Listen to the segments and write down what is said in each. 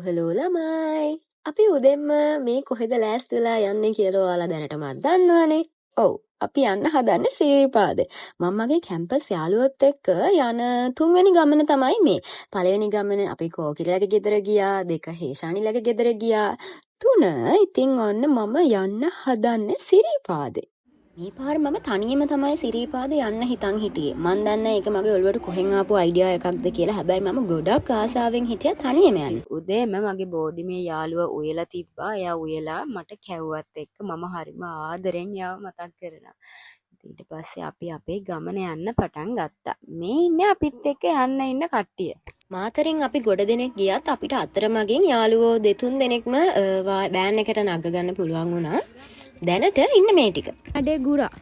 Hello ළමයි. අපි උදෙන්ම මේ කොහෙද ලෑස්තිලා යන්නේ කියලා ඔයාලා දැනටමත් දන්නවනේ. ඔව්. අපි යන්න හදන්නේ සිරිපාද. මමගේ කැම්පස් යාළුවොත් එක්ක යන තුන්වෙනි ගමන තමයි මේ. පළවෙනි ගමන අපි කෝකිලගේ ගෙදර ගියා, 2 හේෂානිලගේ ගෙදර ගියා. 3 ඉතින් ඔන්න මම යන්න හදන්නේ සිරිපාදේ. මේ පාර මම තනියම තමයි සිරිපාද යන්න හිතන් හිටියේ. මන් දන්නේ ඒක මගේ ඔළුවට කොහෙන් ආපු අයිඩියා එකක්ද කියලා. හැබැයි මම ගොඩක් ආසාවෙන් හිටියා තනියම යන්න. උදේම මගේ බෝඩිමේ යාළුවා උයලා තිබ්බා. එයා උයලා මට කැව්වත් එක්ක මම හරිම ආදරෙන් යාව මතක් කරනවා. ඊට පස්සේ අපි අපේ ගමන යන්න පටන් ගත්තා. මේ ඉන්නේ අපිත් එක්ක යන්න ඉන්න කට්ටිය. මාතරින් අපි ගොඩ දෙනෙක් ගියත් අපිට අතරමඟින් යාළුවෝ 2-3 දෙනෙක්ම බෑන් එකට නග ගන්න පුළුවන් වුණා. දැනට ඉන්න මේ ටික. අඩේ ගුරා.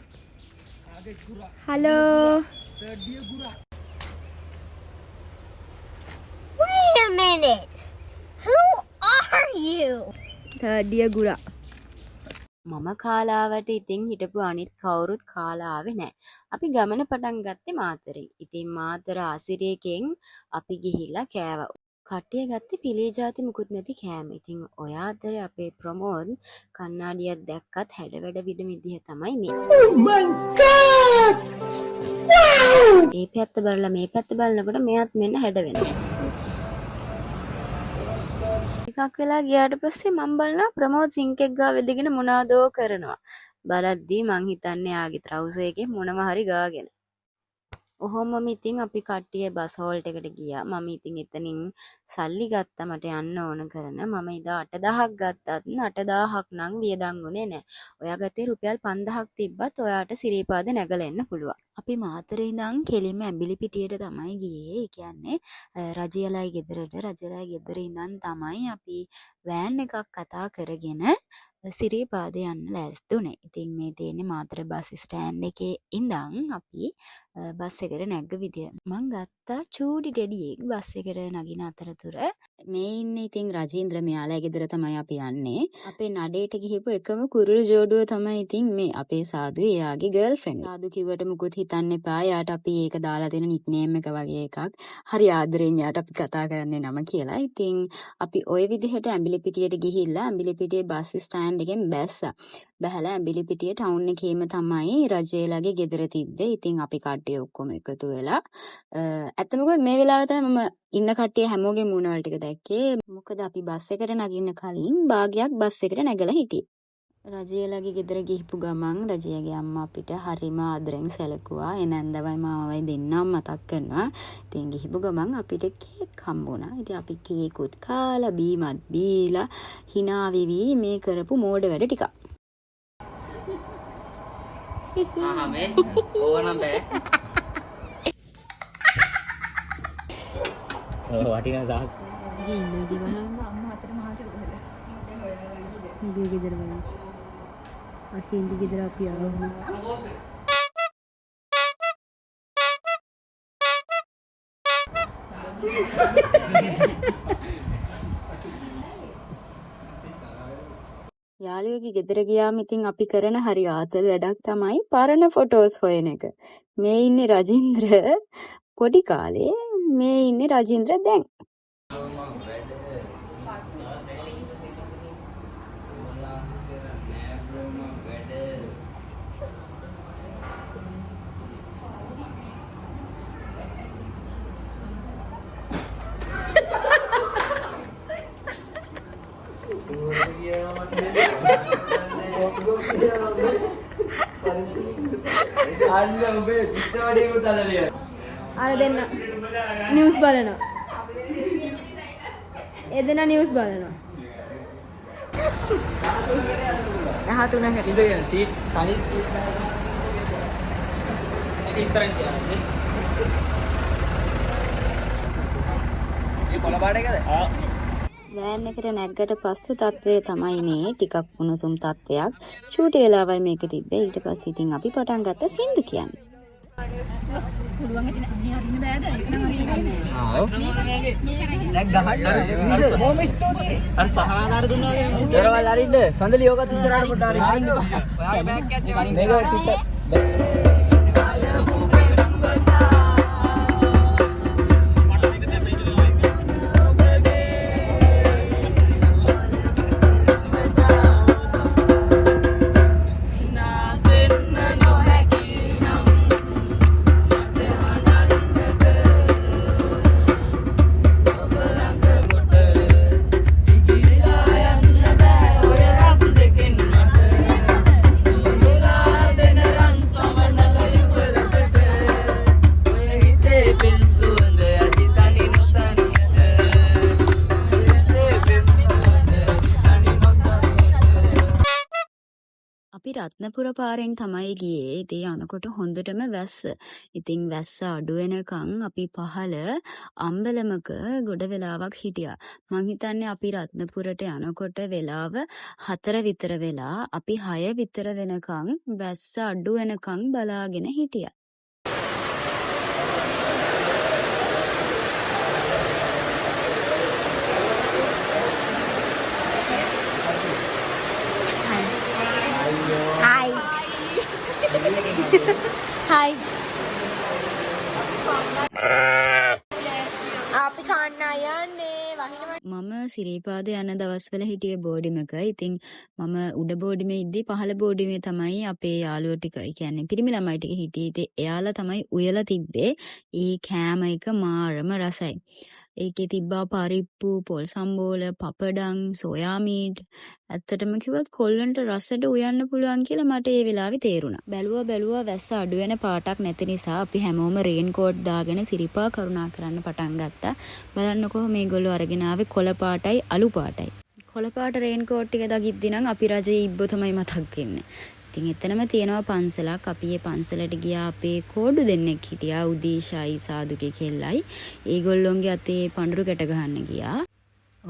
Hello. Wait a minute. Who are you? third year ගුරා. මම කාලාවට ඉතින් හිටපු අනිත් කවුරුත් කාලාවේ නැහැ. අපි ගමන පටන් ගත්තේ මාතරෙන්. ඉතින් මාතර ආසිරියකෙන් අපි ගිහිල්ලා කෑවා. කට්ටිය ගත්තේ පිලේ જાති මුකුත් නැති කෑම. ඉතින් ඔය අතරේ අපේ ප්‍රමෝද් කන්නාඩියක් දැක්කත් හැඩ වැඩ විදිහ තමයි මේ. Oh my god! Wow! මේ පැත්ත බලලා මේ පැත්ත බලනකොට මෙයාත් මෙන්න හැඩ වෙනවා. ටිකක් වෙලා ගියාට පස්සේ මම බලනවා ප්‍රමෝද් සිංක් එක ගාව වෙදගෙන මොනවාදෝ කරනවා. බලද්දී මං හිතන්නේ ආගේ ට්‍රවුසර් එකේ මොනම හරි ගාගෙන. ඔහොමම ඉතින් අපි කට්ටිය බස් හෝල්ට් එකට ගියා. මම ඉතින් එතනින් සල්ලි ගත්තා මට යන්න ඕන කරන. මම ඉදා 8000ක් ගත්තත් 8000ක් නම් වියදම් වුණේ නැහැ. ඔයා ගත්තේ රුපියල් 5000ක් තිබ්බත් ඔයාට සිරිපාද නැගලා එන්න පුළුවන්. අපි මාතරේ ඉඳන් කෙලින්ම ඇඹිලි පිටියට තමයි ගියේ. ඒ කියන්නේ රජයලයි ගෙදරට රජයලයි ගෙදර ඉඳන් තමයි අපි වෑන් එකක් කතා කරගෙන සිරිපාද යන්න ලෑස්ති වුණේ. ඉතින් මේ තියෙන්නේ මාතර බස් ස්ටෑන්ඩ් එකේ ඉඳන් අපි බස් එකට නැග්ග විදිය. මං ගත්තා චූටි ටෙඩියෙක් බස් එකට නගින අතරතුර. මේ ඉන්නේ ඉතින් රජීන්ද්‍ර මෙයාලා ගෙදර තමයි අපි යන්නේ. අපේ නඩේට ගිහපු එකම කුරුළු ජෝඩුව තමයි ඉතින් මේ අපේ සාදු එයාගේ ගර්ල්ෆ්‍රෙන්ඩ්. සාදු කිව්වට මුකුත් හිතන්න එපා. යාට අපි ඒක දාලා දෙන නික්නේම් එක වගේ එකක්. හරි ආදරෙන් යාට අපි කතා කරන්නේ නම කියලා. ඉතින් අපි ওই විදිහට ඇඹිලි පිටියට ගිහිල්ලා ඇඹිලි පිටියේ බස් ස්ටෑන්ඩ් එකෙන් බැස්සා. බහලා ඇඹිලි පිටිය ටවුන් එකේම තමයි රජේලාගේ ගෙදර තිබ්බේ. ඉතින් අපි කට්ටිය ඔක්කොම එකතු වෙලා ඇත්තමකෝ මේ වෙලාවට තමයි මම ඉන්න කට්ටිය හැමෝගේ මූණ වල ටික දැක්කේ. මොකද අපි බස් එකට නගින්න කලින් භාගයක් බස් එකට නැගලා හිටියේ. රජේලාගේ ගෙදර ගිහපු ගමන් රජයාගේ අම්මා අපිට හරිම ආදරෙන් සැලකුවා. ඒ නැන්දවයි මාමවයි දෙන්නම මතක් කරනවා. ඉතින් ගිහපු ගමන් අපිට කේක් හම්බුණා. ඉතින් අපි කේකුත් කාලා බීමත් බීලා hina වෙවි මේ කරපු මෝඩ වැඩ ටික. මේ ඕනම් බෑ. වටිනා සාක්. ඉන්නේ දිවහම අම්මා අතට මහසෙට කොහෙද? මුගේ ගෙදර වගේ. අශීන්දි ගෙදර අපි ආවම. යාළුවෙක්ගේ ගෙදර ගියාම ඉතින් අපි කරන හරි ආතල් වැඩක් තමයි පරණ ෆොටෝස් හොයන එක. මේ ඉන්නේ රජින්ද්‍ර පොඩි කාලේ, මේ ඉන්නේ රජින්ද්‍ර දැන්. අර දෙන්න නිවුස් බලනවා. එදෙන නිවුස් බලනවා. එහා තුනකට ඉඳගෙන සීට් තනි සීට් එක ඉස්සරහින් තියන්නේ. මේ කොළ පාට එකද? වෑන් එකට නැග්ගට පස්සේ තත්වය තමයි මේ ටිකක් උණුසුම් තත්වයක්. චූටි වෙලාවයි මේක තිබ්බේ. ඊට පස්සේ ඉතින් අපි පටන් ගත්ත සින්දු කියන්නේ. පුළුවන් ඉතින් මේ අරින්න බෑද? නැග් ගහන්න. බොහොම ස්තුතියි. අර සහනාර දුන්නා වගේ. දරවල් අරින්න. සඳලි යෝගත් ඉස්සරහට පොඩ්ඩක් අරින්න. ඔයා බෑග් එකක් ගන්න. මේක ටික රත්නපුර පාරෙන් තමයි ගියේ. ඉතින් යනකොට හොඳටම වැස්ස. ඉතින් වැස්ස අඩු වෙනකන් අපි පහළ අම්බලමක ගොඩ වෙලාවක් හිටියා. මං හිතන්නේ අපි රත්නපුරට යනකොට වෙලාව 4 විතර වෙලා අපි 6 විතර වෙනකන් වැස්ස අඩු වෙනකන් බලාගෙන හිටියා. Hi. Hi. අපි කන්න යන්නේ වහිනවා. මම සිරිපාද යන දවස්වල හිටියේ බෝඩිමක. ඉතින් මම උඩ බෝඩිමේ ඉද්දි පහළ බෝඩිමේ තමයි අපේ යාළුවෝ ටික, ඒ කියන්නේ පිරිමි ළමයි ටික හිටියේ. ඉතින් එයාලා තමයි උයලා තිබ්බේ. ඒ කෑම එක මාරම රසයි. ඒකේ තිබ්බා පරිප්පු, පොල් සම්බෝල, පපඩම්, සෝයා මීට්. ඇත්තටම කිව්වොත් කොල්ලන්ට රසට උයන්න පුළුවන් කියලා මට ඒ වෙලාවේ තේරුණා. බැලුවා වැස්ස අඩු වෙන පාටක් නැති නිසා අපි හැමෝම රේන් කෝට් දාගෙන සිරිපා කරුණා කරන්න පටන් ගත්තා. බලන්නකෝ මේගොල්ලෝ අරගෙන ආවේ කොළ පාටයි අලු පාටයි. කොළ පාට රේන් කෝට් ටික දකිද්දි නම් අපි රජේ ඉබ්බෝ තමයි මතක් වෙන්නේ. ඉතින් එතනම තියෙනවා පන්සලක්. අපි ඒ පන්සලට ගියා. අපේ කෝඩු දෙන්නෙක් හිටියා. උදීෂායි සාදුගේ කෙල්ලයි. ඒගොල්ලොන්ගේ අතේ පඳුරු ගැට ගහන්න ගියා.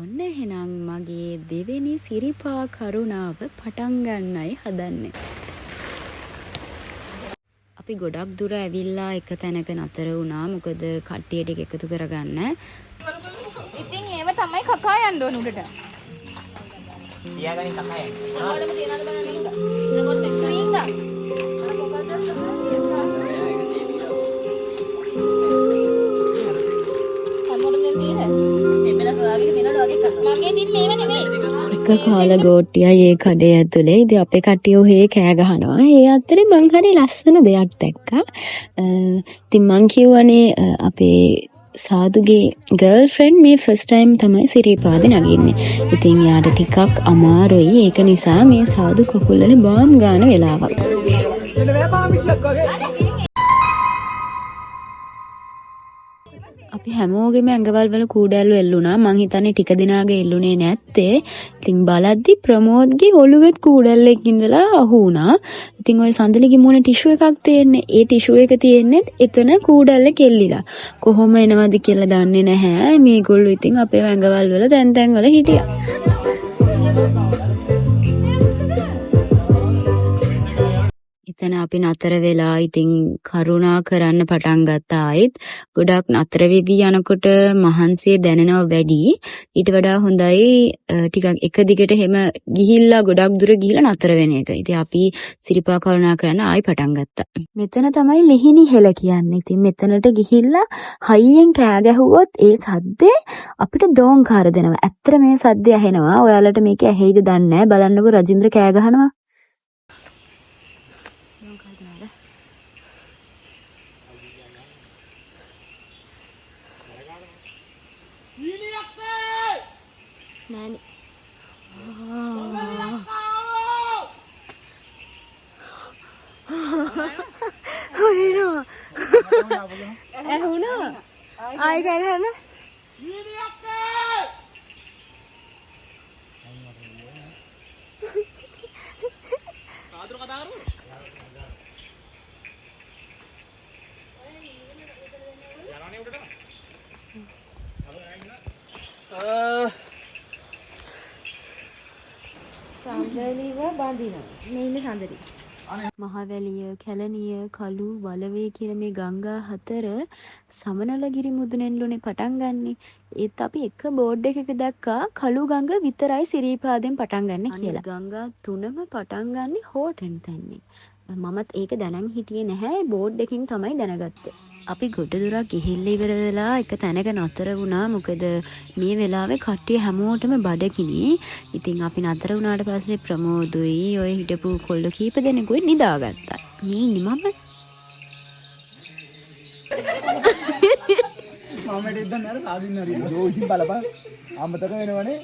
ඔන්න එහෙනම් මගේ දෙවෙනි සිරිපා කරුණාව පටන් ගන්නයි හදන්නේ. අපි ගොඩක් දුර ඇවිල්ලා එක තැනක නතර වුණා. මොකද කට්ටිය ටික එකතු කරගන්න. ඉතින් ඒව තමයි කකා යන්න ඕන උඩට. තියාගනින් කකා යන්න. මොනවදම තියනවද බලන්න ඉන්න. මොකද ක්‍රීංගා. එක කාල ගෝට්ටියයි ඒ කඩේ ඇතුලේ. ඉතින් අපේ කට්ටිය ඔහේ කෑ ගහනවා. ඒ අතරේ මං හරි ලස්සන දෙයක් දැක්කා. ඉතින් මං කියවනේ අපේ සාදුගේ ගර්ල්ෆ්‍රෙන්ඩ් මේ ෆස්ට් ටයිම් තමයි සිරිපාදේ නගින්නේ. ඉතින් යාට ටිකක් අමාරුයි. ඒක නිසා මේ සාදු කකුල් වල බාම් ගන්න වෙලාවක්. අපි හැමෝගෙම ඇඟවල් වල කූඩැල්ලු එල්ලුණා. මං හිතන්නේ ටික දිනාගේ එල්ලුනේ නැත්තේ. ඉතින් බලද්දි ප්‍රමෝද්ගේ ඔළුවෙත් කූඩැල්ලෙක් ඉඳලා අහු වුණා. ඉතින් ওই සඳලිගේ මූණ ටිෂු එකක් තියෙන්නේ. ඒ ටිෂු එක තියෙන්නේත් එතන කූඩැල්ල කෙල්ලිලා. කොහොම එනවද කියලා දන්නේ නැහැ. මේගොල්ලෝ ඉතින් අපේ ඇඟවල් වල තැන් තැන් වල හිටියා. එතන අපි නතර වෙලා ඉතින් කරුණා කරන්න පටන් ගත්තා. ආයෙත් ගොඩක් නතර වෙවි යනකොට මහන්සිය දැනෙනව වැඩි. ඊට වඩා හොඳයි ටිකක් එක දිගට හැම ගිහිල්ලා ගොඩක් දුර ගිහිල්ලා නතර වෙන එක. ඉතින් අපි සිරිපා කරුණා කරන්න ආයෙ පටන් ගත්තා. මෙතන තමයි ලිහිණි හෙල කියන්නේ. ඉතින් මෙතනට ගිහිල්ලා හයියෙන් කෑ ගැහුවොත් ඒ සද්දේ අපිට දෝංකාර දෙනවා. ඇත්තට මේ සද්දය ඇහෙනවා. ඔයාලට මේක ඇහෙයිද දන්නේ නැහැ. බලන්නකෝ රජින්ද්‍ර කෑ ගහනවා. නෑනේ. හොයනවා. ඇහුණා. ආයි කරහන. සඳලිව බඳිනවා. මේ ඉන්නේ සඳලි. මහවැලිය, කැලණිය, කළු, වලවේ කියන මේ ගංගා හතර සමනලගිරි මුදුනෙන්ලුනේ පටන් ගන්නෙ. ඒත් අපි එක බෝඩ් එකක දැක්කා කළු ගඟ විතරයි සිරිපාදෙන් පටන් ගන්න කියලා. ගංගා තුනම පටන් ගන්නෙ හෝටන් තැන්නේ. මමත් ඒක දැනන් හිටියේ නැහැ. බෝඩ් එකකින් තමයි දැනගත්තේ. අපි ගොඩ දුරක් ගිහිල්ලා ඉවර වෙලා එක තැනක නතර වුණා. මොකද මේ වෙලාවේ කට්ටිය හැමෝටම බඩගිනි. ඉතින් අපි නතර වුණාට පස්සේ ප්‍රමෝදුයි ඔය හිටපු කොල්ල කීප දෙනෙකුයි නිදාගත්තා. මේ ඉන්නේ මම. මමට ඉදන් අර සාදින්න හරි. යෝ ඉතින් බලපන්. අමතක වෙනවනේ.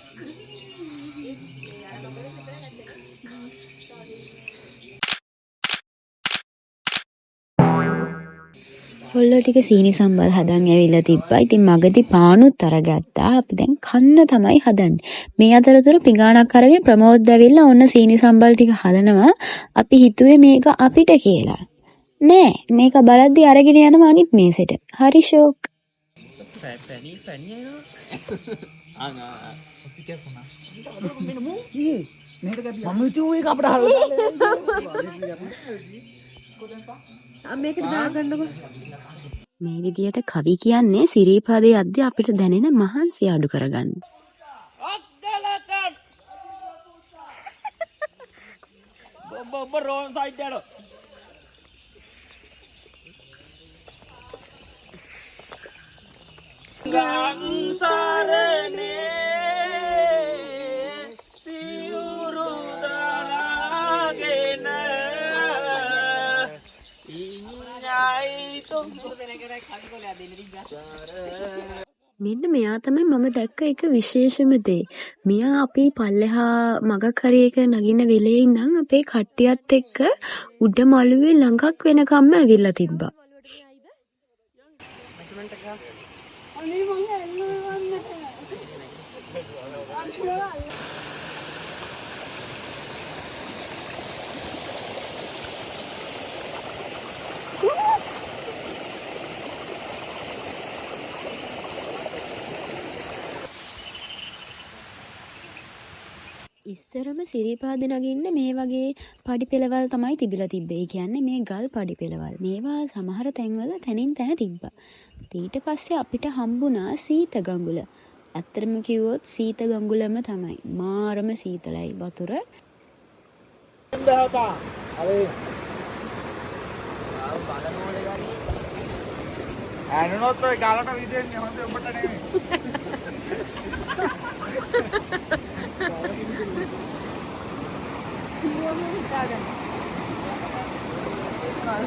කොල්ලෝ ටික සීනි සම්බල් හදන් ඇවිල්ලා තිබ්බා. ඉතින් මගදී පානුත් අරගත්තා. අපි දැන් කන්න තමයි හදන්නේ. මේ අතරතුර පිඟානක් අරගෙන ප්‍රමෝද් ඇවිල්ලා ඔන්න සීනි සම්බල් ටික හදනවා. අපි හිතුවේ මේක අපිට කියලා. නෑ මේක බලද්දි අරගෙන යනවා අනිත් මේසෙට. හරි ෂෝක්. මේ විදියට කවි කියන්නේ සිරීපාදේ අද්දි අපිට දැනෙන මහන්සිය අඩු කරගන්න. මෙන්න මෙයා තමයි මම දැක්ක එක විශේෂම දේ. මෙයා අපේ පල්ලෙහා මගක් හරි එක නගින වෙලේ ඉඳන් අපේ කට්ටියත් එක්ක උඩ මළුවේ ළඟක් වෙනකම්ම ඇවිල්ලා තිබ්බා. ඉස්සරම සිරිපාද නගින්න මේ වගේ පඩි පෙළවල් තමයි තිබිලා තිබ්බේ. ඒ කියන්නේ මේ ගල් පඩි පෙළවල්. මේවා සමහර තැන්වල තනින් තැන තිබ්බා. ඊට පස්සේ අපිට හම්බුණා සීත ගඟුල. ඇත්තටම කිව්වොත් සීත ගඟුලම තමයි. මාරම සීතලයි වතුර. ඇනනොත් ඔය ගලට විදෙන්නේ හොඳ ඔබට නෙමෙයි.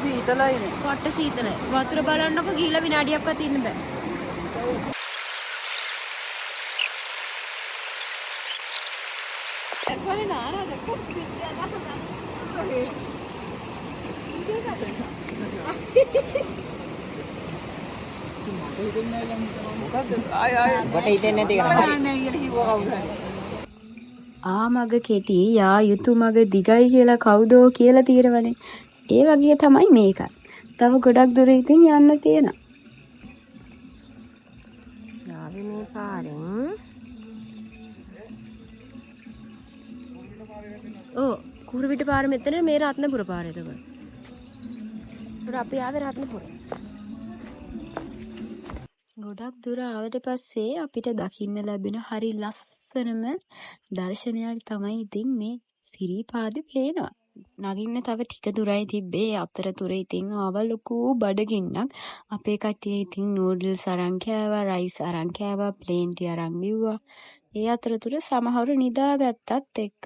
සීතලයිනේ. කොට සීතලයි. වතුර බලන්නකො ගිහලා විනාඩියක්වත් ඉන්න බෑ. ආ මග කෙටි යා යුතු මග දිගයි කියලා කවුදෝ කියලා තියෙනවනේ. ඒ වගේ තමයි මේක. තව ගොඩක් දුර ඉතින් යන්න තියෙනවා. යාවි මේ පාරෙන්. ඕ කුරුවිට පාර මෙතන මේ රත්නපුර පාර එතකොට. ඒකට අපි ආවේ රත්නපුර. ගොඩක් දුර ආවට පස්සේ අපිට දකින්න ලැබෙන හරි ලස්සනම දර්ශනයක් තමයි ඉතින් මේ සිරිපාද පේනවා. නගින්න තව ටික දුරයි තිබ්බේ. අතරතුර ඉතින් ආව ලොකු බඩගින්නක්. අපේ කට්ටිය ඉතින් නූඩල්ස් අරන් කෑවා, රයිස් අරන් කෑවා, ප්ලේන් ටී අරන් බිව්වා. ඒ අතරතුර සමහරු නිදාගත්තත් එක්ක.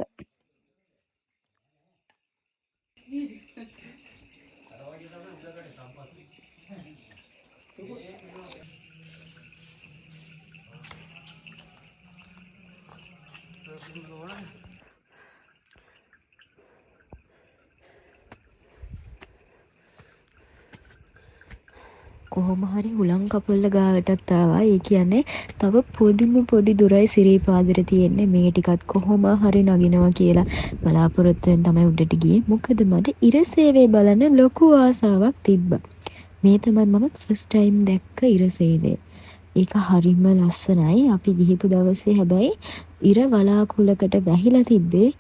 කොහොම හරි හුලං කපල්ල ගාවටත් ආවා. ඒ කියන්නේ තව පොඩිම පොඩි දුරයි සිරිපාදෙට තියෙන්නේ. මේ ටිකත් කොහොම හරි නගිනවා කියලා බලාපොරොත්තුෙන් තමයි උඩට ගියේ. මොකද මට ඉරසේවය බලන්න ලොකු ආසාවක් තිබ්බා. මේ තමයි මම ෆස්ට් ටයිම් දැක්ක ඉරසේවය. ඒක හරිම ලස්සනයි. අපි ගිහිපු දවසේ හැබැයි ඉර වලාකුලකට වැහිලා තිබ්බේ.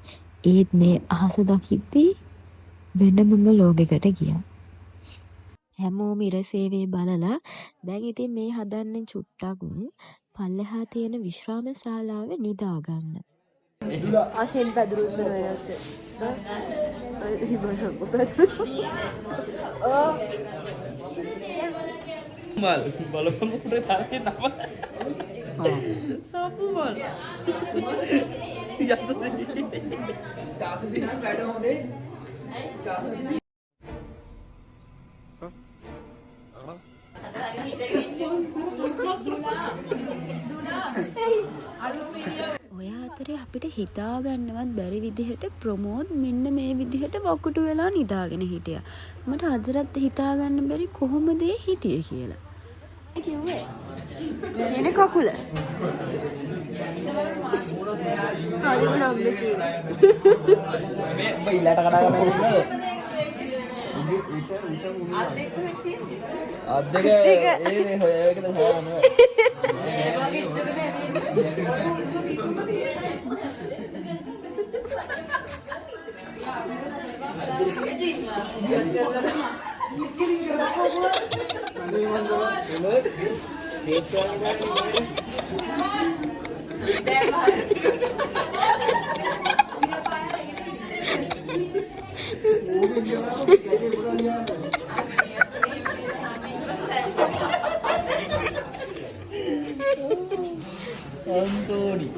ඒත් මේ අහස දකිද්දි වෙනමම ලෝකයකට ගියා. හැමෝම ඉරසේවය බලලා දැන් ඉතින් මේ හදන්නේ චුට්ටක් පල්ලෙහා තියෙන විශ්‍රාම ශාලාවේ නිදා ගන්න. අශෙන් පැදුරු උසන යස. මල් බලපං උඩේ තාරේ තම. සාපු මල්. ජාසසින් වැඩ හොඳේ. ජාසසින් ඔය අතරේ අපිට ඒකට හිතා ගන්නවත් බැරි විදිහට ප්‍රමෝද් මෙන්න මේ විදිහට වකුටු වෙලා නිදාගෙන හිටියා. මට අදටත් හිතා ගන්න බැරි කොහොමද ඒ හිටියේ කියලා. කිව්වේ මේ තියෙන කකුල. හරි වුණාද සීන. මේ ඔබ ඉල්ලට කඩා ගන්න ඉන්නේ. අද්දක ඒ හොය ඒකද හොයන්නේ. Antoni.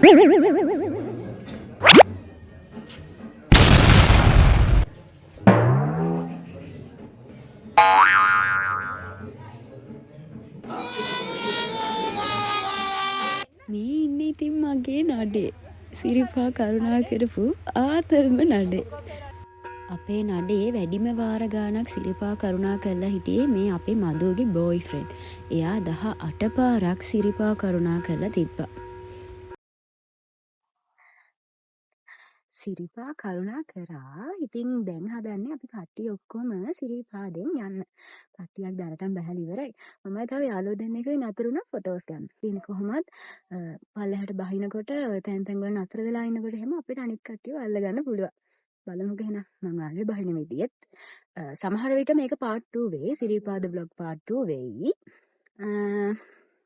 මේ ඉන්නේ ඉතින් මගේ නඩේ. සිරිපා කරුණා කරපු ආතල්ම නඩේ. අපේ නඩේ වැඩිම වාර ගානක් සිරිපා කරුණා කරලා හිටියේ මේ අපේ මදුවගේ බෝයිෆ්‍රෙන්ඩ්. එයා 18 පාරක් සිරිපා කරුණා කරලා තිබ්බා. සිරිපා කරුණා කරා. ඉතින් දැන් හදන්නේ අපි කට්ටිය ඔක්කොම සිරිපාදෙන් යන්න. කට්ටියක් දැනටම බහලා ඉවරයි. මම තව යාළුවෝ දෙන්නෙක්ගේ නතරුණා ෆොටෝස් ගන්න. ඉතින් කොහොමත් පල්ලෙහාට බහිනකොට තැන් තැන් වල නතර වෙලා ඉන්නකොට එහෙම අපිට අනිත් කට්ටියව අල්ල ගන්න පුළුවන්. බලමුකෝ එහෙනම් මම ආවේ බහින විදියට. සමහර විට මේක part 2 වෙයි. සිරිපාද vlog part 2 වෙයි.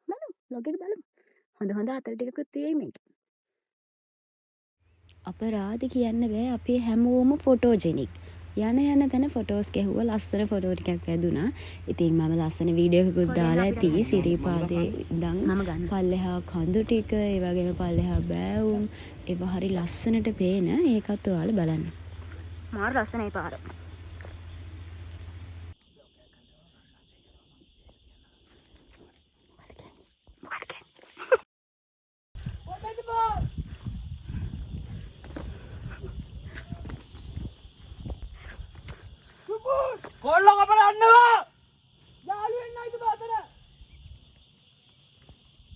බලමු vlog එක බලමු. හොඳ අතල් ටිකකුත් තියෙයි මේකේ. අපරාධ කියන්න බෑ අපේ හැමෝම ෆොටෝජෙනික්. යන තැන ෆොටෝස් ගැහුවා ලස්සන ෆොටෝ ටිකක් වැදුනා. ඉතින් මම ලස්සන වීඩියෝ එකකුත් දාලා ඇති සිරිපාදේ ඉඳන් පල්ලෙහා කඳු ටික ඒ වගේම පල්ලෙහා බෑවුම් ඒවා හරි ලස්සනට පේන ඒකත් ඔයාලා බලන්න. මාර ලස්සනයි පාර. කොල්ලෝ අපල අන්නවා යාළු වෙන්න අයිද බාතර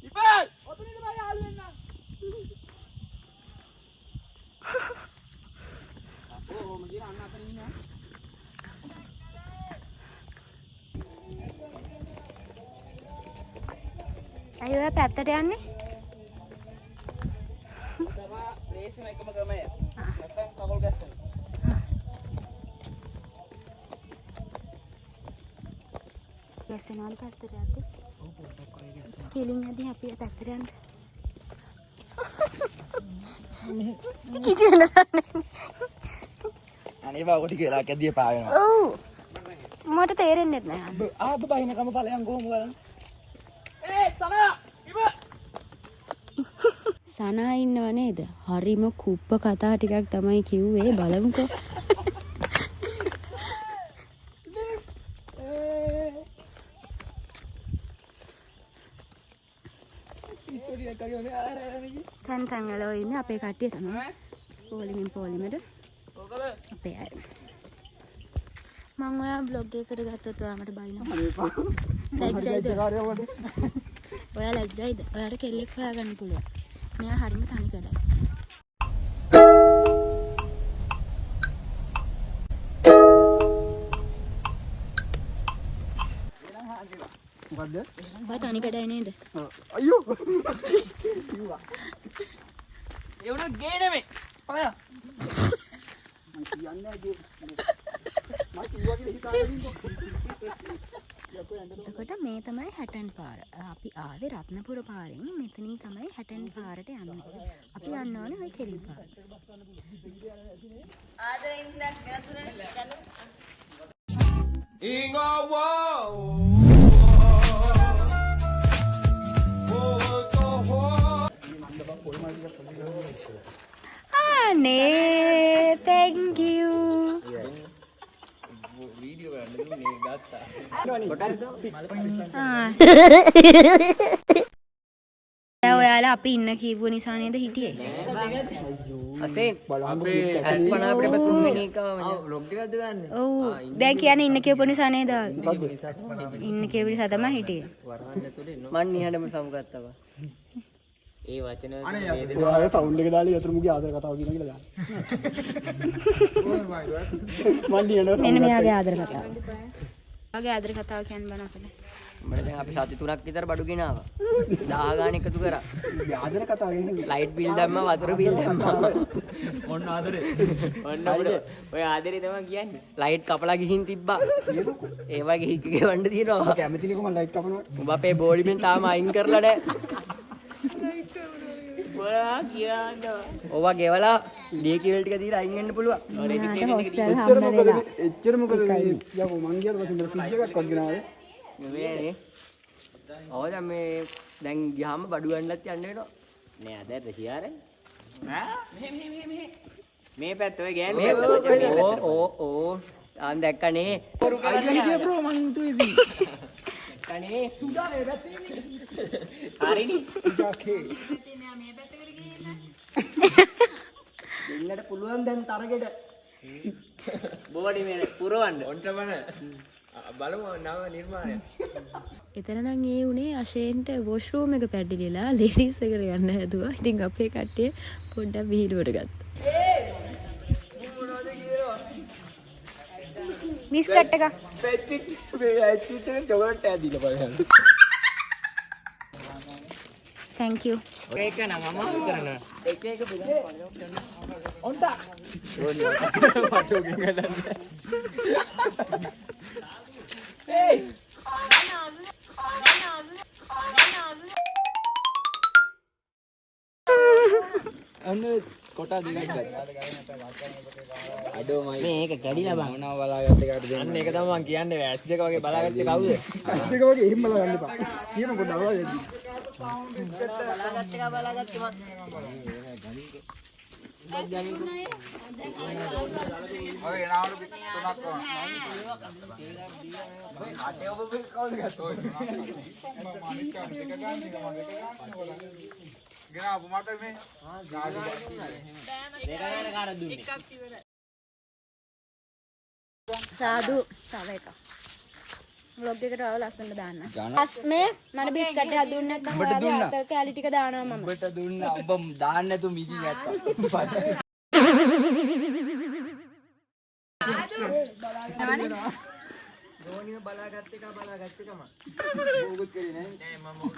ඉපල් ඔතනින්ද බා යාළු වෙන්න ඕ මගේ අන්න අතන ඉන්න අය ඔය පැත්තට යන්නේ තමයි රේසිම එකම ක්‍රමය නැත්නම් කකුල් ගැස්සෙන ගැස්සෙනවද පැත්තට යද්දි? ඔව් පොඩ්ඩක් ඔය ගැස්සෙන. කෙලින් යද්දි අපි පැත්තට යන්න. කිසි වෙනසක් නැහැ. අනේ බා ඔටි කියලා කැදිය පාවෙනවා. ඔව්. මට තේරෙන්නේ නැහැ. ආද බහින කම ඵලයන් ගොමු බලන්න. සනා ඉව සනා ඉන්නව නේද? හරිම කුප්ප කතා ටිකක් තමයි කිව්වේ බලමුකෝ. තැන් වල ඔය ඉන්නේ අපේ කට්ටිය තමයි. පොලිමෙට. අපේ අය. මම ඔයා බ්ලොග් එකකට ගත්තොත් ඔයා මට බයිනවා. ලැජ්ජයිද? ඔයා ලැජ්ජයිද? ඔයාට කෙල්ලෙක් හොයාගන්න පුළුවන්. මෙයා හරිම තනිකඩයි. මොකද්ද? ඔයා තනිකඩයි නේද? අයියෝ කිව්වා ඒ උන ගේ නෙමෙයි පය මම කියන්නේ ගේ මම කිව්වා කියලා හිතාගෙන එතකොට මේ තමයි හැටන් පාර. අපි ආවේ රත්නපුර පාරෙන්. මෙතනින් තමයි හැටන් පාරට යන්නේ. අපි යන්න ඕනේ ওই කෙලින් පාර. ආදරෙන් ඉඳන් ගතුනේ යන්න. අනේ thank you. වීඩියෝ ගන්න දුන්නේ ගත්තා. ඔයාලා අපි ඉන්න කීපුව නිසා නේද හිටියේ? අසේ අස්පනා අපිට තුන්වෙනි එකම vlog එකක්ද ගන්න. ඔව්. දැන් කියන්නේ ඉන්න කියපුව නිසා නේද? ඉන්න කියපු නිසා තමයි හිටියේ. මන් නිහඬම සමුගත්තා බා. ඒ වචන ඔයාලා සවුන්ඩ් එක දාලා යතුරු මුගේ ආදර කතාව කියන කියලා දාන්න. මන් නියනවා. මෙන්න මෙයාගේ ආදර කතාව. ඔයාගේ ආදර කතාව කියන්න බෑ අපිට. මම දැන් අපි සති 3ක් විතර බඩු ගෙනාවා. 10 ගාන එකතු කරා. ආදර කතාව කියන්නේ ලයිට් බිල් දැම්මා, වතුර බිල් දැම්මා. මොන ආදරේ? ඔන්න ඔය ආදරේ තමයි කියන්නේ. ලයිට් කපලා ගිහින් තිබ්බා. ඒ වගේ ගෙවන්න තියෙනවා. කැමති නේ කොහොමද ලයිට් කපනවා? උඹ අපේ බෝඩිමෙන් තාම අයින් කරලා නැහැ. මොනවා කියන්න. ඔවා ගෙවලා ඩීකීවල් ටික දීලා අයින් වෙන්න පුළුවන්. එච්චර මොකද යකෝ මං ගියාට පස්සේ ෆ්‍රිජ් එකක් වත් ගෙනාවේ. නෙමෙයි. ඔය දැන් මේ දැන් ගියාම බඩු ගන්නත් යන්න වෙනවා. නෑ අද රසියාරේ මේ පැත්ත ඔය ගෑනු ඕ ආන් දැක්කනේ. අයියා හිටියා බ්‍රෝ මං හිතුවේ කනේ සුදානේ පැත්තේ හරිනි සුජාකේ දෙන්නට පුළුවන් දැන් තරගෙට බෝඩි මේ පුරවන්න ඔන්ටමන බලමු නව නිර්මාණය. එතන නම් ඒ උනේ අශේන්ට වොෂ්රූම් එක පැඩිලිලා ලේඩීස් එකට යන්න හැදුවා. ඉතින් අපේ කට්ටිය පොඩ්ඩක් විහිළුවට ගත්තා. බිස්කට් එක. පැටිට් පැටිට් චොකලට් එකක් දීලා බලන්න. thank you. ඒක නම් අමාරු කරනවා එක එක බෙදන්න. ඔන්ට. Hey! අන්න කොටා දෙකක් ගත්තා. අඩෝ මයි. මේක කැඩිලා බං මොනවා බලාගත්ත එකට දෙන්න. අන්න ඒක තමයි මං කියන්නේ ඇස් දෙක වගේ බලාගත්තේ කවුද දෙක වගේ එහෙම බලාගන්න එපා. කියන පොඩ්ඩක් බලාගන්න. බලාගත්තේ මම. ඔය එනවලු තුනක් වුණා. අටේ ඔබ කවුද ගත්තේ? මම අනිත් දෙක ගන්න මම දෙක ගන්න ඕන. ගෙනාවු මට මේ දෙකකට කාටද දුන්නේ සාදු තව එකක්. vlog එකට ආව ලස්සනට දාන්න. මේ මට බිස්කට් එකක් දුන්නේ නැත්නම් ඔයාගේ අතල් කැලි ටික දානවා මම. ඔබට දුන්නා. ඔබ දාන්න නැතු මිදි නැත්තා. ධෝනිය බලාගත්ත එක මම. ඕගොත් කරේ නෑ. නෑ මම ඕක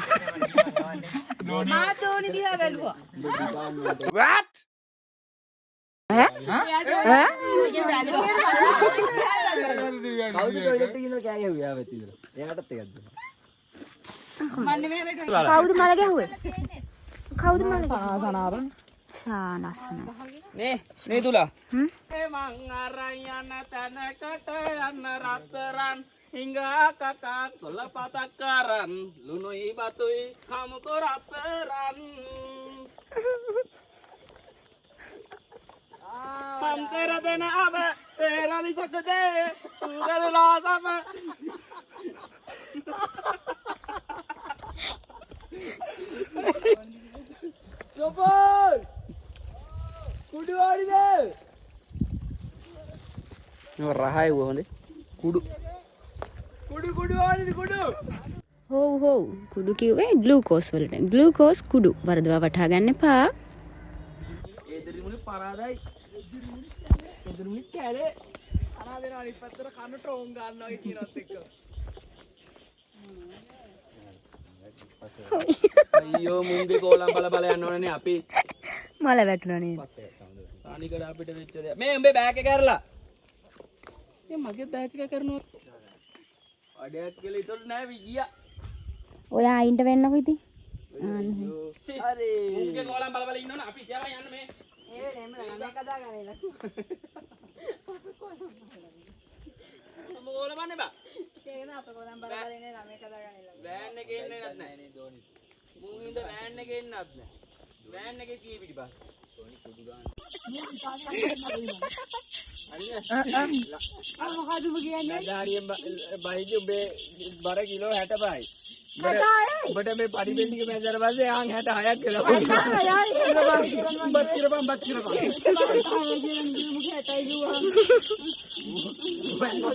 මා දෝනි දිහා බැලුවා. what කවුද ටොයිලට් එකේ ඉඳලා කෑ ගැහුවේ ආවෙත් ඉඳලා. එයාටත් එකක් දුන්නා. කවුද මල ගැහුවේ? කවුද මල ගැහුවේ? ශානසන. නේ තුලා මං අරන් යන තැනකට යන්න රත්තරන් හිඟා කකා කොළ පතක් කරන් ලුණුයි බතුයි කමුකෝ රත්තරන් हम तेरा देना अब तेरा नहीं सकते तेरे लाजम සොපල් කුඩු වඩිද නෝ රහයි හොඳේ කුඩු වඩිද කුඩු හොව් කුඩු කිව්වේ ග්ලූකෝස් වලට. ග්ලූකෝස් කුඩු වරදවා වටහා ගන්න එපා. එදිරිමුලි පරාදයි එදිරිමුලි කැලේ අනා දෙනවා අනිත් පැත්තට කන ටෝන් ගන්නවා වගේ කියනත් එක්ක අයියෝ මුංගේ කෝලම් බල බල යන්න ඕනනේ අපි මල වැටුණා නේද? අනිකට අපිට වෙච්ච දේ මේ උඹේ බෑග් එක කරලා මේ මගේ බෑග් එක කරනවා අඩයක් කියලා ඉතල නෑ විගියා ඔයා අයින්ට වෙන්නකො ඉතින්. හරි මුංගේ කෝලම් බල බල ඉන්නවනේ අපි ඉතින් යන්න මේ මොකෝල බන්නේ බා වෑන් එකේ එන්නේ නැත්නම් මුං ඉඳ වෑන් එකේ එන්නත් නෑ වෑන් එකේ කී පිටිපස්ස මොකද ඔබ කියන්නේ? දාරියෙන් බයිජු උඹේ බර කිලෝ 65යි. උඹට මේ පරිබෙන්ඩික මැදට පස්සේ ආන් 66ක් කියලා. බත් කිරපන්.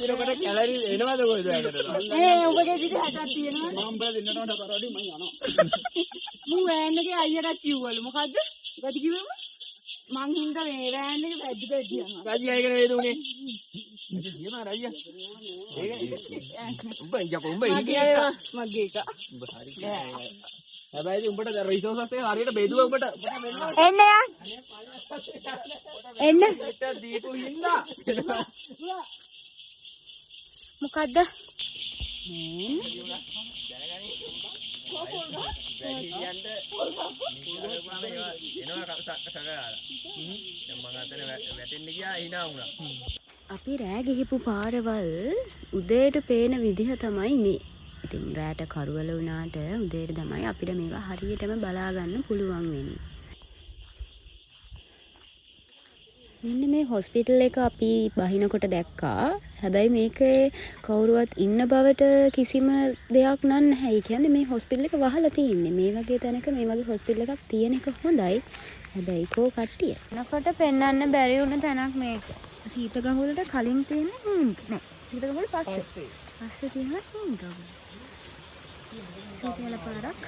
උඹට කැලරි එනවද කොහෙද ඇකට? ඔබගේ සිට 60ක් තියෙනවා. මම බෑ දෙන්නට වඩා කරවලි මම යනවා. මූ වෑන් එකේ අයියටත් කිව්වලු. මොකද්ද? ගඩ කිව්වම මං හින්දා මේ වෑන් එක වැද්දි යනවා. රාජ්‍ය අයගෙන වේද උනේ? කියනවා රාජ්‍ය. ඒක උඹ යකෝ උඹ මගේ එක. උඹ හරි. හැබැයි උඹට රිසෝසස් එක හරියට බෙදුවා උඹට. එන්න යා. එන්න. ඒක දීපු හින්දා. මොකද්ද? අපි රෑ ගිහිපු පාරවල් උදේට පේන විදිහ තමයි මේ. ඉතින් රෑට කරුවල වුණාට උදේට තමයි අපිට මේවා හරියටම බලා ගන්න පුළුවන් වෙන්නේ. මෙන්න මේ හොස්පිටල් එක අපි බහිනකොට දැක්කා. හැබැයි මේකේ කවුරුවත් ඉන්න බවට කිසිම දෙයක් නැහැ. ඒ කියන්නේ මේ හොස්පිටල් එක වහලා තියෙන්නේ. මේ වගේ තැනක මේ වගේ හොස්පිටල් එකක් තියෙන එක හොඳයි. හැබැයි කෝ කට්ටිය. නකට පෙන්වන්න බැරි වුණ තැනක් මේක. සීත ගඟවලට කලින් තියෙන නෑ. සීත ගඟවල පස්සේ තියෙන ගඟවල. සීතල පාරක්.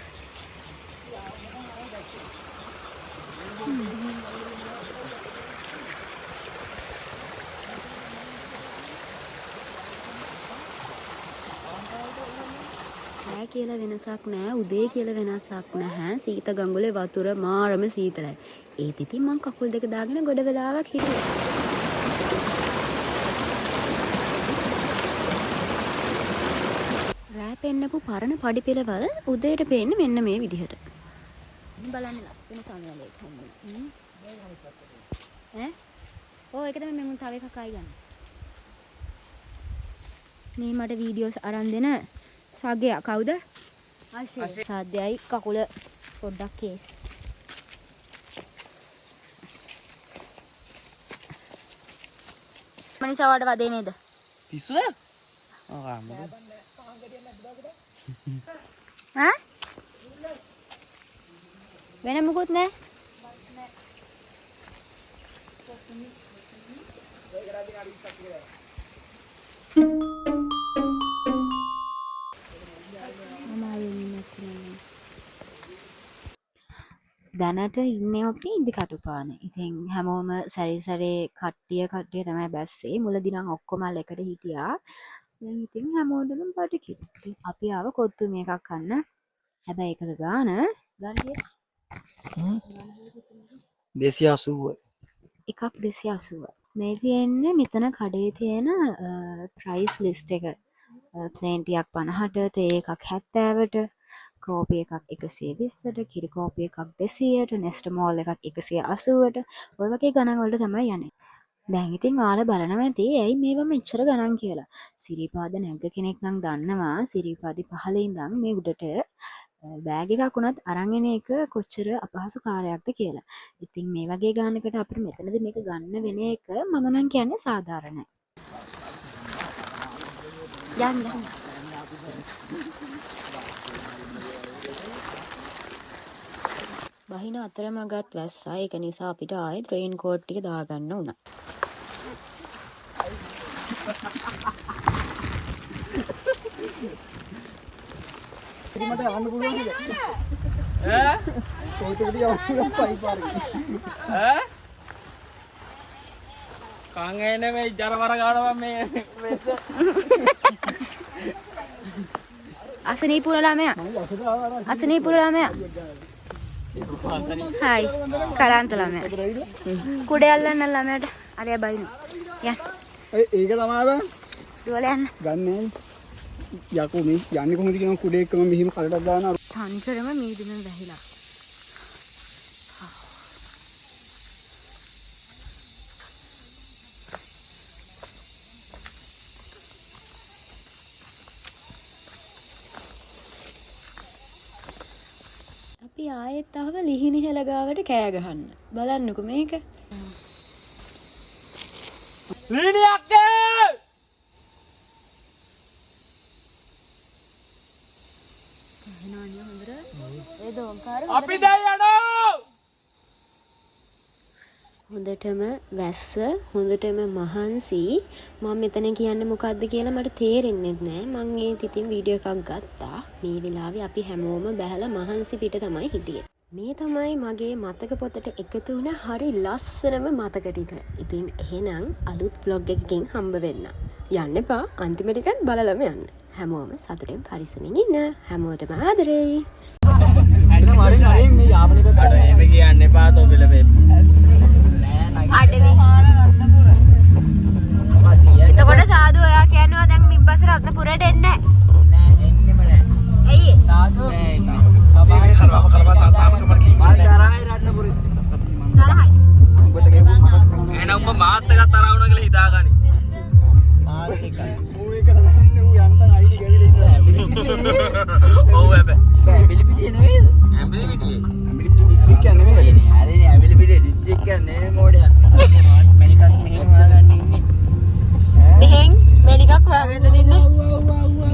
රෑ කියලා වෙනසක් නෑ, උදේ කියලා වෙනසක් නැහැ. සීත ගඟුලේ වතුර මාරම සීතලයි. ඒත් ඉතින් මං කකුල් දෙක දාගෙන ගොඩ වෙලාවක් හිටියා. රෑ පෙන්නපු පරණ පඩි පෙළවල් උදේට පේන්නේ මෙන්න මේ විදිහට. බලන්න ලස්සන සමනලයක් හම්බුනේ. ඈ? ඔව් ඒක තමයි මම තව එකක් ආයි ගන්න. මේ මට වීඩියෝස් අරන් දෙන සාගයා කවුද? ආශේ. සාද්‍යයි කකුල පොඩ්ඩක් කේස්. මනිසා වඩ වදේ නේද? පිස්සුද? ආ මොකද? ඈ? වෙන මොකුත් නැහැ. දැනට ඉන්නේ අපි ඉදිකටුපාන. ඉතින් හැමෝම සැරිසරේ කට්ටිය තමයි බැස්සේ. මුලදී නම් ඔක්කොම එකට හිටියා. දැන් ඉතින් හැමෝටම බඩගිනි. ඉතින් අපි ආව කොත්තු මේකක් ගන්න. හැබැයි එකක ගාන ගන්නේ 280. එකක් 280. මේ තියෙන්නේ මෙතන කඩේ තියෙන ප්‍රයිස් ලිස්ට් එක. ප්ලේන් ටිකක් 50ට, තේ එකක් 70ට, කෝපි එකක් 120ට, කිරි කෝපි එකක් 200ට, නෙස්ටමෝල් එකක් 180ට. ඔය වගේ ගණන් වලට තමයි යන්නේ. දැන් ඉතින් ඔයාලා බලනවා ඇති ඇයි මේවා මෙච්චර ගණන් කියලා. සිරිපාද නැග්ග කෙනෙක් නම් දන්නවා සිරිපාදි පහළ ඉඳන් මේ උඩට බෑග් එකක් උනත් අරන් එන එක කොච්චර අපහසු කාර්යයක්ද කියලා. ඉතින් මේ වගේ ගානකට අපිට මෙතනදී මේක ගන්න වෙන එක මම නම් කියන්නේ සාධාරණයි. යන්න. බහින අතරමඟත් වැස්සා. ඒක නිසා අපිට ආයෙත් රේන් කෝට් ටික දාගන්න උනා. මට යන්න පුළුවන් නේද? ඈ? කොහෙටද යවන්න පයි පාරේ. ඈ? කං එන්නේ මේ ජරවර ගානවා මේ අසනීපුර ළමයා. අසනීපුර ළමයා. හායි. කරාන්ත ළමයා. කුඩ යල්ලන්න ළමයාට. අරය බයිනු. යන්න. ඒක තමයි බං. දුවල යන්න. ගන්නෑ. යකෝ මේ යන්නේ කොහොමද කියන කුඩේ එක්කම මෙහිම කලටක් දානවා. තනිකරම මීදුම වැහිලා. අපි ආයෙත් ආව ලිහිණි හෙළ ගාවට කෑ ගහන්න. බලන්නකෝ මේක. ලීනි අක්කේ අපි දැන් යනවා හොඳටම වැස්ස හොඳටම මහන්සි මම මෙතන කියන්නේ මොකද්ද කියලා මට තේරෙන්නේ නැහැ මම ඒ තිතින් වීඩියෝ එකක් ගත්තා මේ වෙලාවේ අපි හැමෝම බැලලා මහන්සි පිට තමයි හිටියේ මේ තමයි මගේ මතක පොතට එකතු වුණ හරි ලස්සනම මතක ටික ඉතින් එහෙනම් අලුත් vlog එකකින් හම්බ වෙන්න යන්න එපා අන්තිම ටිකත් බලලම යන්න හැමෝම සතුටෙන් පරිස්සමින් ඉන්න හැමෝටම ආදරේ අන්න මරින් අරින් මේ යාපනික කඩ එහෙම කියන්න එපා තෝ බෙලෙ අඩේ එතකොට සාදු ඔයා කියනවා දැන් මිම්පස්සේ රත්නපුරයට එන්නේ නෑ එන්නෙම නෑ ඇයි සාදු අපි කරවා තාම තරහයි රත්නපුරේ තරහයි උඹට ගෙවුම් එහෙනම් උඹ මාත් එකක් තරහ වුණා කියලා හිතාගනි මාත් එකයි ඌ එක නන්නේ ඌ යන්තම් අයිනි ගැවිලා ඉන්නවා ඔව් හැබැයි ඇඹිලි පිටියේ නෙවෙයිද ඇඹිලි පිටියේ ඩිස්ට්‍රික්ට් එක නෙමෙයි නේ හරිනේ ඇඹිලි පිටියේ ඩිස්ට්‍රික්ට් එක නෙවෙයි මොඩයා මැනිකක් මෙහෙම හොයාගන්න ඉන්නේ මෙහෙන් මෙනිකක් හොයාගන්න දෙන්නේ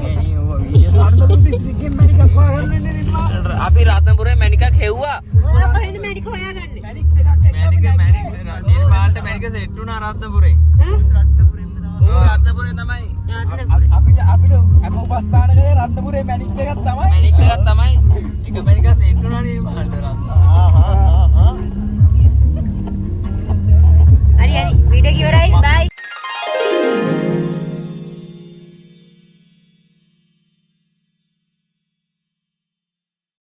එනි ඔව් වීඩියෝ අරතපුර ඩිස්ට්‍රික්ට් එකෙන් මැනිකක් හොයාගන්න ඉන්නේ නිර්මා අපි රත්නපුරේ මැනිකක් හෙව්වා ඔයා කොහෙන්ද මෙනික හොයාගන්නේ මැනික් දෙකක් මැනික නිර්මාල්ට මැනික සෙට් වුණා රත්නපුරේ ඔව් රත්නපුරේ තමයි අපිට හැම උපස්ථානකේ රත්නපුරේ මැනික් දෙකක් තමයි මැනික් එකක් තමයි එක මැනික සෙට් වුණා නිර්මාල්ට රත්න